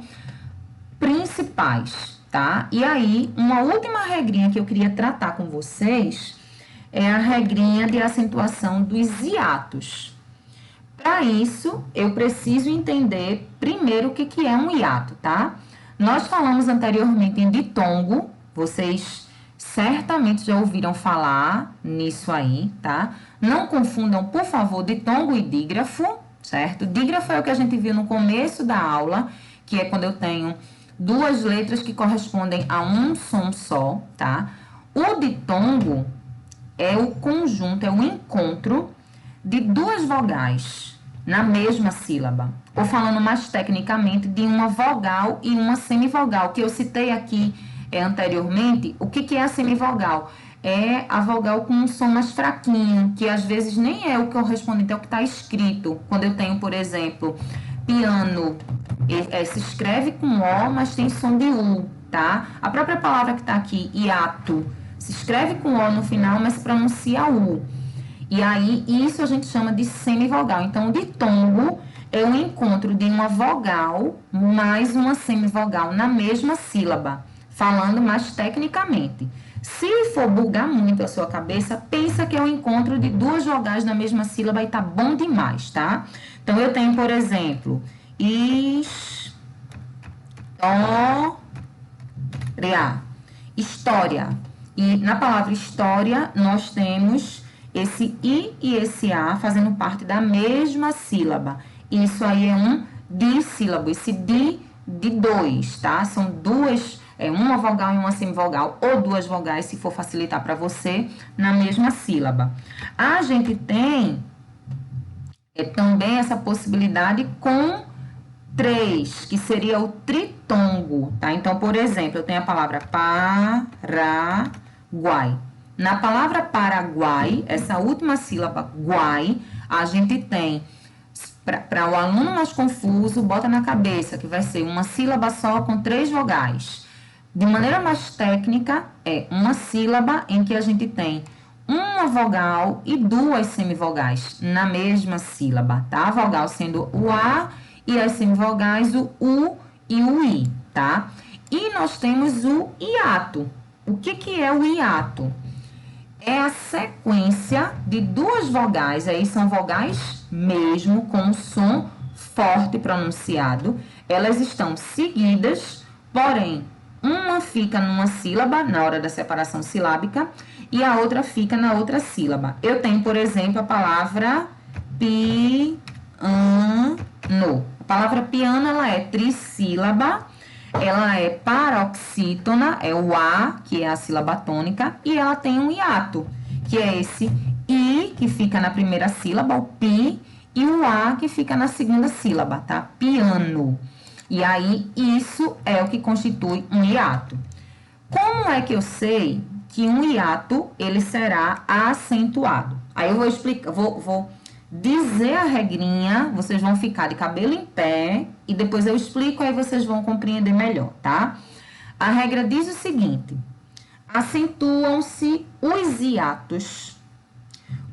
principais, tá? E aí, uma última regrinha que eu queria tratar com vocês é a regrinha de acentuação dos hiatos. Para isso, eu preciso entender primeiro o que é um hiato, tá? Nós falamos anteriormente em ditongo, vocês certamente já ouviram falar nisso aí, tá? Não confundam, por favor, ditongo e dígrafo, certo? Dígrafo é o que a gente viu no começo da aula, que é quando eu tenho duas letras que correspondem a um som só, tá? O ditongo é o conjunto, é o encontro de duas vogais na mesma sílaba. Ou falando mais tecnicamente, de uma vogal e uma semivogal, que eu citei aqui anteriormente. O que é a semivogal? É a vogal com um som mais fraquinho, que às vezes nem é o correspondente ao que está escrito. Quando eu tenho, por exemplo, piano, se escreve com O, mas tem som de U, tá? A própria palavra que está aqui, hiato, se escreve com O no final, mas pronuncia U. E aí, isso a gente chama de semivogal. Então, o ditongo é o encontro de uma vogal mais uma semivogal na mesma sílaba, falando mais tecnicamente. Se for bugar muito a sua cabeça, pensa que é o encontro de duas vogais na mesma sílaba e tá bom demais, tá? Então, eu tenho, por exemplo, história. E na palavra história, nós temos esse I e esse A fazendo parte da mesma sílaba. Isso aí é um dissílabo, esse de dois, tá? São duas, uma vogal e uma semivogal, ou duas vogais, se for facilitar para você, na mesma sílaba. A gente tem também essa possibilidade com três, que seria o tritongo, tá? Então, por exemplo, eu tenho a palavra Paraguai. Na palavra Paraguai, essa última sílaba, guai, a gente tem, para o aluno mais confuso, bota na cabeça que vai ser uma sílaba só com três vogais. De maneira mais técnica, é uma sílaba em que a gente tem uma vogal e duas semivogais na mesma sílaba, tá? A vogal sendo o A e as semivogais o U e o I, tá? E nós temos o hiato. O que é o hiato? É a sequência de duas vogais, aí são vogais mesmo, com um som forte pronunciado. Elas estão seguidas, porém, uma fica numa sílaba, na hora da separação silábica, e a outra fica na outra sílaba. Eu tenho, por exemplo, a palavra piano. A palavra piano, ela é trissílaba, ela é paroxítona, é o A, que é a sílaba tônica, e ela tem um hiato, que é esse I, que fica na primeira sílaba, o pi, e o A, que fica na segunda sílaba, tá? Piano. E aí, isso é o que constitui um hiato. Como é que eu sei que um hiato, ele será acentuado? Aí eu vou explicar, vou dizer a regrinha, vocês vão ficar de cabelo em pé e depois eu explico, aí vocês vão compreender melhor, tá? A regra diz o seguinte: acentuam-se os hiatos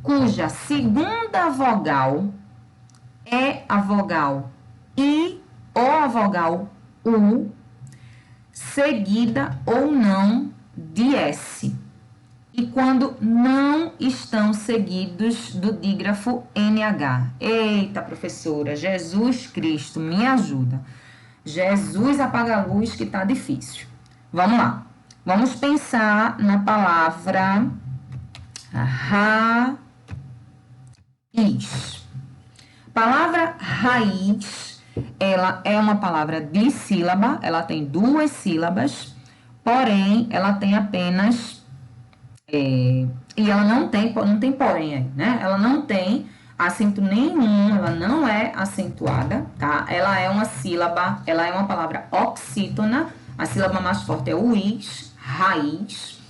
cuja segunda vogal é a vogal I ou a vogal U, seguida ou não de S. E quando não estão seguidos do dígrafo NH. Eita, professora, Jesus Cristo, me ajuda. Jesus, apaga a luz que tá difícil. Vamos lá. Vamos pensar na palavra raiz. Palavra raiz, ela é uma palavra dissílaba, ela tem duas sílabas, porém, ela tem apenas E ela não tem porém aí, né? Ela não tem acento nenhum, ela não é acentuada, tá? Ela é uma sílaba, ela é uma palavra oxítona, a sílaba mais forte é o is, raiz,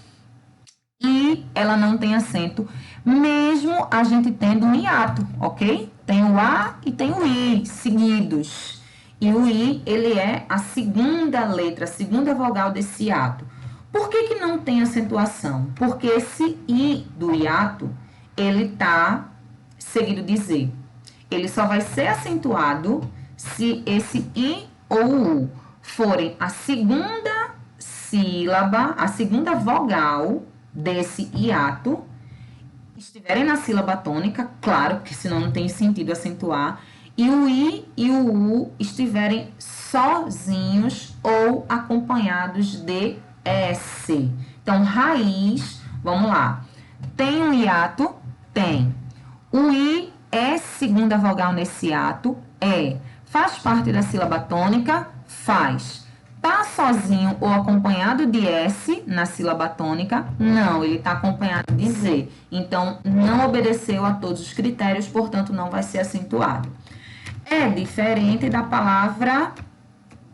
e ela não tem acento, mesmo a gente tendo um hiato, ok? Tem o A e tem o I seguidos. E o I, ele é a segunda letra, a segunda vogal desse hiato. Por que que não tem acentuação? Porque esse I do hiato, ele tá seguido de Z. Ele só vai ser acentuado se esse I ou U forem a segunda sílaba, a segunda vogal desse hiato, estiverem na sílaba tônica, claro, porque senão não tem sentido acentuar, e o I e o U estiverem sozinhos ou acompanhados de S. Então, raiz, vamos lá. Tem um hiato? Tem. O I é segunda vogal nesse hiato? É. Faz parte da sílaba tônica? Faz. Tá sozinho ou acompanhado de S na sílaba tônica? Não, ele está acompanhado de Z. Então, não obedeceu a todos os critérios, portanto, não vai ser acentuado. É diferente da palavra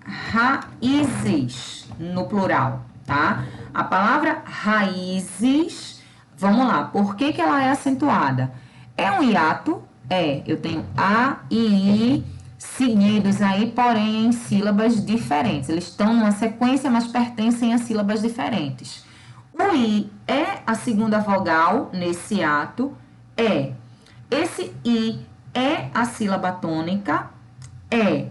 raízes, no plural, tá? A palavra raízes, vamos lá, por que que ela é acentuada? É um hiato? É, eu tenho A e I seguidos aí, porém em sílabas diferentes. Eles estão numa sequência, mas pertencem a sílabas diferentes. O I é a segunda vogal nesse hiato? É. Esse I é a sílaba tônica? É.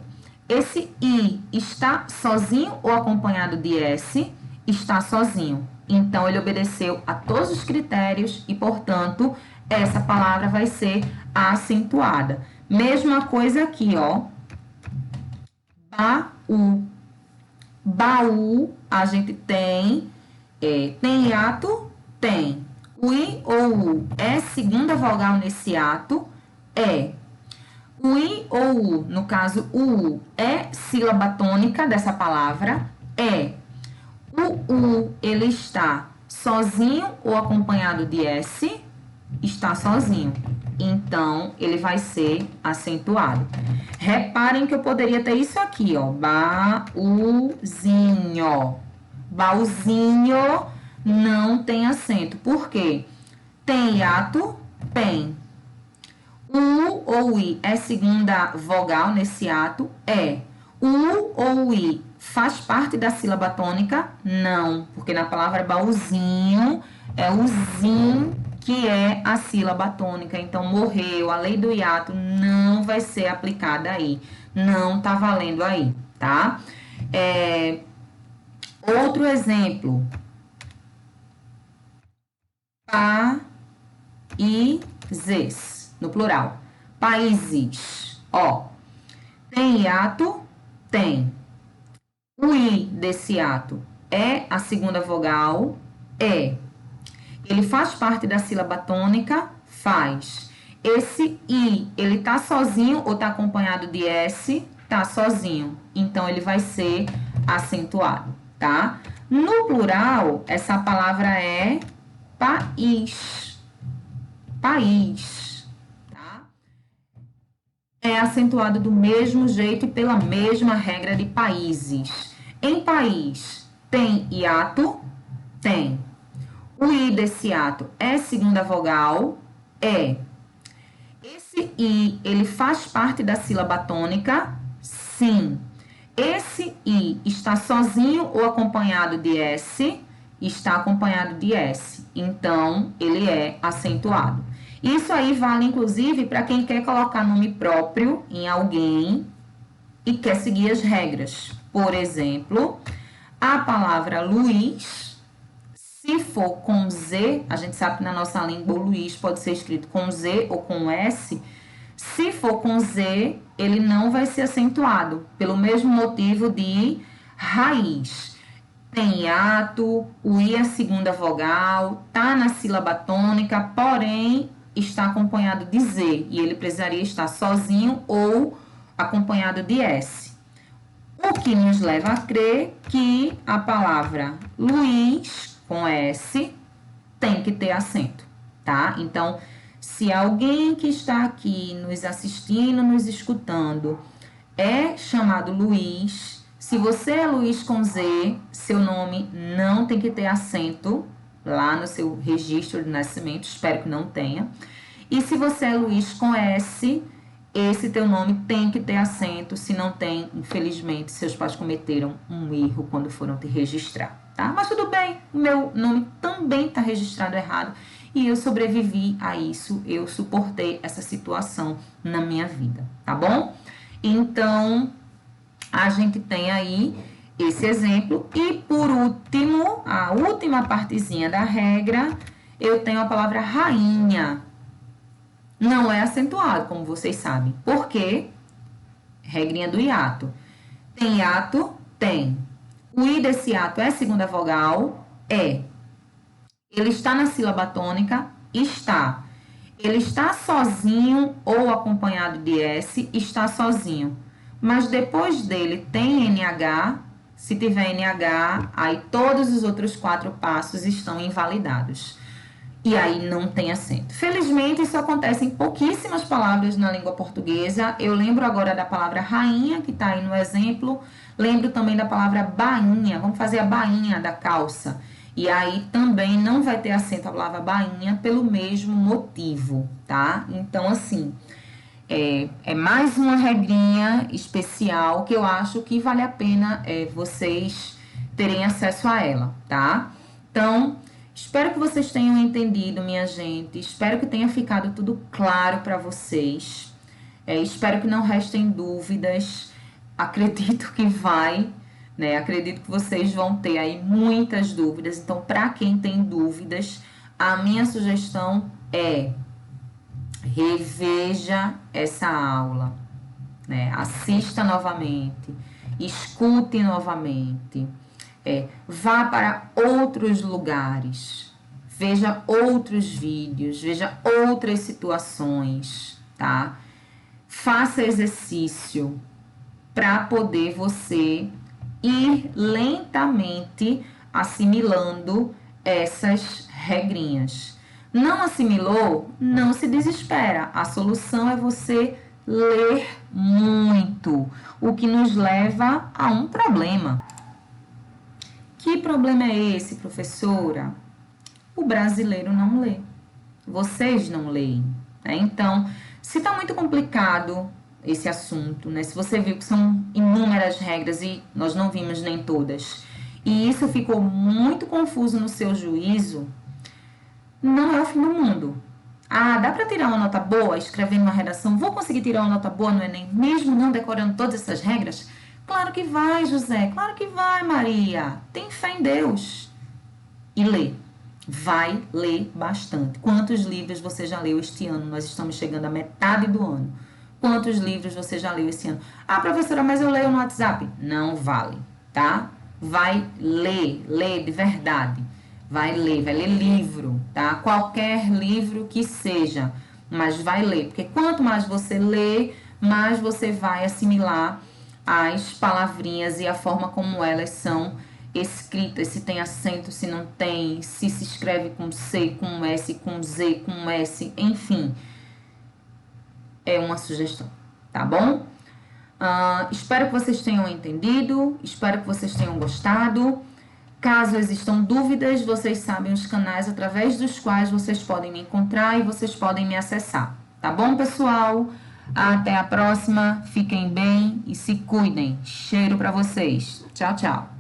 Esse I está sozinho ou acompanhado de S? Está sozinho. Então, ele obedeceu a todos os critérios e, portanto, essa palavra vai ser acentuada. Mesma coisa aqui, ó. Baú. Baú, a gente tem hiato? Tem. O I ou U é segunda vogal nesse hiato? É. O I ou U, no caso, o U, é sílaba tônica dessa palavra? É. O U, ele está sozinho ou acompanhado de S? Está sozinho. Então, ele vai ser acentuado. Reparem que eu poderia ter isso aqui, ó. Baúzinho. Baúzinho não tem acento. Por quê? Tem hiato? Tem. O U ou o I é segunda vogal nesse ato? É. O U ou o I faz parte da sílaba tônica? Não, porque na palavra baúzinho é o zin que é a sílaba tônica. Então, morreu. A lei do hiato não vai ser aplicada aí. Não tá valendo aí, tá? Outro exemplo. Países, no plural. Países, ó. Tem hiato? Tem. O I desse hiato é a segunda vogal? É. Ele faz parte da sílaba tônica? Faz. Esse I, ele tá sozinho ou tá acompanhado de S? Tá sozinho. Então, ele vai ser acentuado, tá? No plural, essa palavra é país. País, tá? É acentuado do mesmo jeito e pela mesma regra de países. Em país, tem hiato? Tem. O I desse hiato é segunda vogal? É. Esse I, ele faz parte da sílaba tônica? Sim. Esse I está sozinho ou acompanhado de S? Está acompanhado de S. Então, ele é acentuado. Isso aí vale, inclusive, para quem quer colocar nome próprio em alguém e quer seguir as regras. Por exemplo, a palavra Luiz, se for com Z, a gente sabe que na nossa língua o Luiz pode ser escrito com Z ou com S. Se for com Z, ele não vai ser acentuado, pelo mesmo motivo de raiz. Tem hiato, o I é a segunda vogal, tá na sílaba tônica, porém está acompanhado de Z, e ele precisaria estar sozinho ou acompanhado de S. O que nos leva a crer que a palavra Luiz, com S, tem que ter acento, tá? Então, se alguém que está aqui nos assistindo, nos escutando, é chamado Luiz, se você é Luiz com Z, seu nome não tem que ter acento lá no seu registro de nascimento, espero que não tenha. E se você é Luiz com S, esse teu nome tem que ter acento, se não tem, infelizmente, seus pais cometeram um erro quando foram te registrar, tá? Mas tudo bem, o meu nome também está registrado errado e eu sobrevivi a isso, eu suportei essa situação na minha vida, tá bom? Então, a gente tem aí esse exemplo. E, por último, a última partezinha da regra, eu tenho a palavra rainha. Não é acentuado, como vocês sabem. Por quê? Regrinha do hiato. Tem hiato? Tem. O I desse hiato é segunda vogal? É. Ele está na sílaba tônica? Está. Ele está sozinho ou acompanhado de S? Está sozinho. Mas depois dele tem NH? Se tiver NH, aí todos os outros 4 passos estão invalidados. E aí não tem acento. Felizmente, isso acontece em pouquíssimas palavras na língua portuguesa. Eu lembro agora da palavra rainha, que está aí no exemplo. Lembro também da palavra bainha. Vamos fazer a bainha da calça. E aí também não vai ter acento a palavra bainha pelo mesmo motivo, tá? Então, assim, é mais uma regrinha especial que eu acho que vale a pena vocês terem acesso a ela, tá? Então, espero que vocês tenham entendido, minha gente. Espero que tenha ficado tudo claro para vocês. Espero que não restem dúvidas. Acredito que vai, né? Acredito que vocês vão ter aí muitas dúvidas. Então, para quem tem dúvidas, a minha sugestão é reveja essa aula, né? Assista novamente, escute novamente. Vá para outros lugares, veja outros vídeos, veja outras situações, tá? Faça exercício para poder você ir lentamente assimilando essas regrinhas. Não assimilou? Não se desespera. A solução é você ler muito, o que nos leva a um problema. Que problema é esse, professora? O brasileiro não lê. Vocês não leem, né? Então, se está muito complicado esse assunto, né? Se você viu que são inúmeras regras e nós não vimos nem todas, e isso ficou muito confuso no seu juízo, não é o fim do mundo. Ah, dá para tirar uma nota boa escrevendo uma redação? Vou conseguir tirar uma nota boa no Enem, mesmo não decorando todas essas regras? Claro que vai, José. Claro que vai, Maria. Tem fé em Deus. E lê. Vai ler bastante. Quantos livros você já leu este ano? Nós estamos chegando à metade do ano. Quantos livros você já leu esse ano? Ah, professora, mas eu leio no WhatsApp. Não vale, tá? Vai ler de verdade. Vai ler livro, tá? Qualquer livro que seja, mas vai ler. Porque quanto mais você lê, mais você vai assimilar as palavrinhas e a forma como elas são escritas, se tem acento, se não tem, se escreve com C, com S, com Z, com S, enfim. É uma sugestão, tá bom? Espero que vocês tenham entendido, espero que vocês tenham gostado. Caso existam dúvidas, vocês sabem os canais através dos quais vocês podem me encontrar e vocês podem me acessar. Tá bom, pessoal? Até a próxima, fiquem bem e se cuidem. Cheiro para vocês. Tchau, tchau.